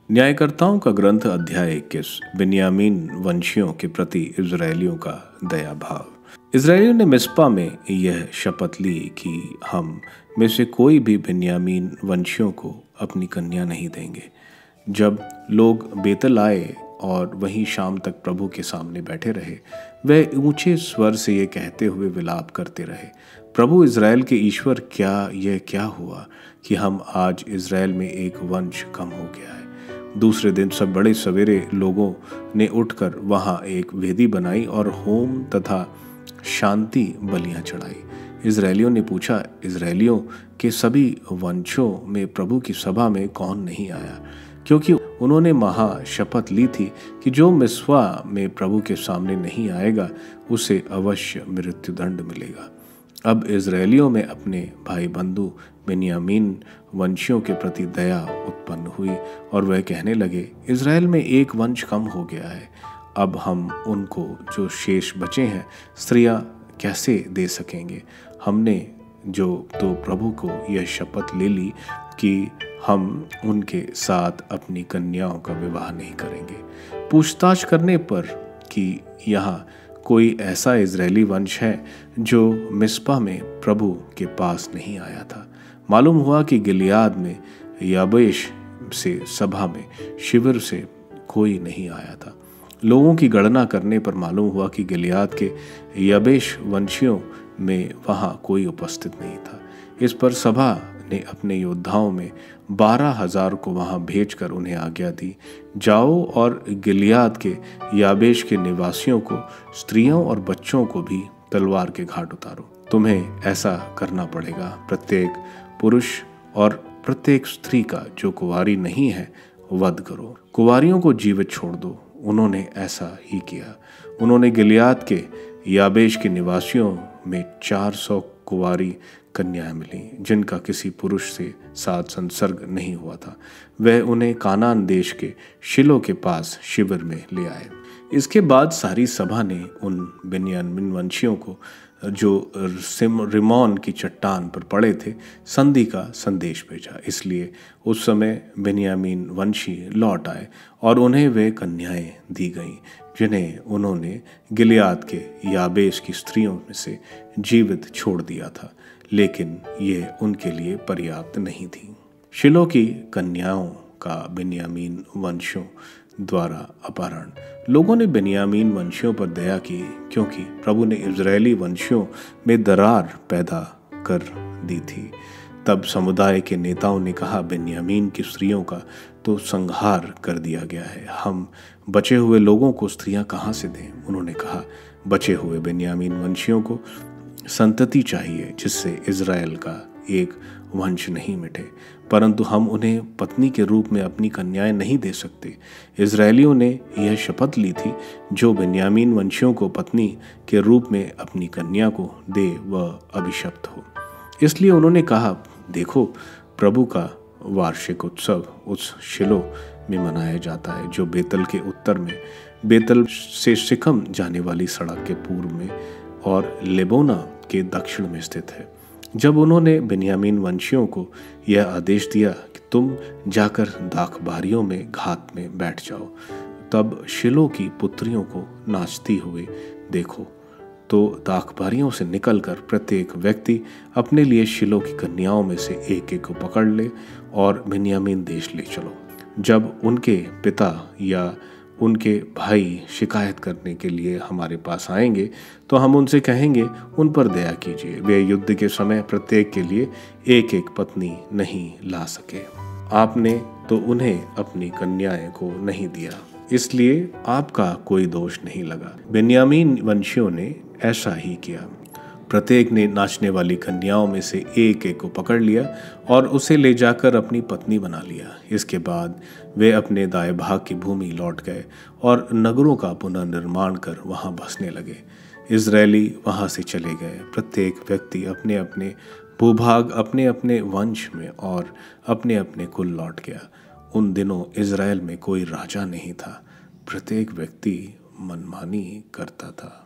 न्यायकर्ताओं का ग्रंथ अध्याय 21। बिन्यामीन वंशियों के प्रति इजरायलियों का दया भाव। इजरायलियों ने मिस्पा में यह शपथ ली कि हम में से कोई भी बिन्यामीन वंशियों को अपनी कन्या नहीं देंगे। जब लोग बेतल आए और वहीं शाम तक प्रभु के सामने बैठे रहे, वे ऊंचे स्वर से ये कहते हुए विलाप करते रहे, प्रभु इज़राइल के ईश्वर, क्या हुआ कि हम आज इज़राइल में एक वंश कम हो गया है। दूसरे दिन सब बड़े सवेरे लोगों ने उठकर वहां एक वेदी बनाई और होम तथा शांति बलियां चढ़ाई। इजरायलियों ने पूछा, इजरायलियों के सभी वंशों में प्रभु की सभा में कौन नहीं आया? क्योंकि उन्होंने महा शपथ ली थी कि जो मिस्पा में प्रभु के सामने नहीं आएगा उसे अवश्य मृत्युदंड मिलेगा। अब इजरायलियों में अपने भाई बंधु बिन्यामीन वंशियों के प्रति दया उत्पन्न हुई और वह कहने लगे, इजराइल में एक वंश कम हो गया है। अब हम उनको जो शेष बचे हैं स्त्रियां कैसे दे सकेंगे? हमने जो तो प्रभु को यह शपथ ले ली कि हम उनके साथ अपनी कन्याओं का विवाह नहीं करेंगे। पूछताछ करने पर कि यहाँ कोई ऐसा इजरायली वंश है जो मिस्पा में प्रभु के पास नहीं आया था। मालूम हुआ कि गिलियाद में याबेश से सभा में शिविर से कोई नहीं आया था। लोगों की गणना करने पर मालूम हुआ कि गिलियाद के याबेश वंशियों में वहां कोई उपस्थित नहीं था। इस पर सभा ने अपने योद्धाओं में 12,000 को वहां भेजकर उन्हें आज्ञा दी, जाओ और गिलियाद के याबेश के निवासियों को, स्त्रियों और बच्चों को भी तलवार के घाट उतारो। तुम्हें ऐसा करना पड़ेगा। प्रत्येक पुरुष और प्रत्येक स्त्री का जो कुंवारी नहीं है वध करो, कुंवारियों को जीवित छोड़ दो। उन्होंने ऐसा ही किया। उन्होंने गिलियाद के याबेश के निवासियों में 400 कुंवारी कन्याएं मिली जिनका किसी पुरुष से साथ संसर्ग नहीं हुआ था। वह उन्हें कानान देश के शिलो के पास शिविर में ले आए। इसके बाद सारी सभा ने उन बिन्यामीन वंशियों को जो रिमोन की चट्टान पर पड़े थे संधि का संदेश भेजा। इसलिए उस समय बिन्यामीन वंशी लौट आए और उन्हें वे कन्याएं दी गईं जिन्हें उन्होंने गिलियाद के याबेश की स्त्रियों में से जीवित छोड़ दिया था, लेकिन ये उनके लिए पर्याप्त नहीं थी। शिलो की कन्याओं का बिन्यामीन वंशियों द्वारा अपहरण। लोगों ने बिन्यामीन वंशियों पर दया की क्योंकि प्रभु ने इजरायली वंशियों में दरार पैदा कर दी थी। तब समुदाय के नेताओं ने कहा, बिन्यामीन की स्त्रियों का तो संहार कर दिया गया है, हम बचे हुए लोगों को स्त्रियां कहाँ से दें? उन्होंने कहा, बचे हुए बिन्यामीन वंशियों को संतति चाहिए जिससे इजराइल का एक वंश नहीं मिटे, परंतु हम उन्हें पत्नी के रूप में अपनी कन्याएं नहीं दे सकते। इजरायलियों ने यह शपथ ली थी, जो बिन्यामीन वंशियों को पत्नी के रूप में अपनी कन्या को दे वह अभिशप्त हो। इसलिए उन्होंने कहा, देखो, प्रभु का वार्षिक उत्सव उस शिलो में मनाया जाता है जो बेतल के उत्तर में, बेतल से सिकम जाने वाली सड़क के पूर्व में और लेबोना के दक्षिण में स्थित है। जब उन्होंने बिन्यामीन वंशियों को यह आदेश दिया कि तुम जाकर दाखबारियों में घात में बैठ जाओ, तब शिलो की पुत्रियों को नाचती हुए देखो, तो दाखबारियों से निकलकर प्रत्येक व्यक्ति अपने लिए शिलो की कन्याओं में से एक एक को पकड़ ले और बिन्यामीन देश ले चलो। जब उनके पिता या उनके भाई शिकायत करने के लिए हमारे पास आएंगे तो हम उनसे कहेंगे, उन पर दया कीजिए, वे युद्ध के समय प्रत्येक के लिए एक एक पत्नी नहीं ला सके। आपने तो उन्हें अपनी कन्याएं को नहीं दिया, इसलिए आपका कोई दोष नहीं लगा। बिन्यामीन वंशियों ने ऐसा ही किया। प्रत्येक ने नाचने वाली कन्याओं में से एक एक को पकड़ लिया और उसे ले जाकर अपनी पत्नी बना लिया। इसके बाद वे अपने दाएं भाग की भूमि लौट गए और नगरों का पुनर्निर्माण कर वहां बसने लगे। इजरायली वहां से चले गए। प्रत्येक व्यक्ति अपने अपने भूभाग, अपने अपने वंश में और अपने अपने कुल लौट गया। उन दिनों इजराइल में कोई राजा नहीं था। प्रत्येक व्यक्ति मनमानी करता था।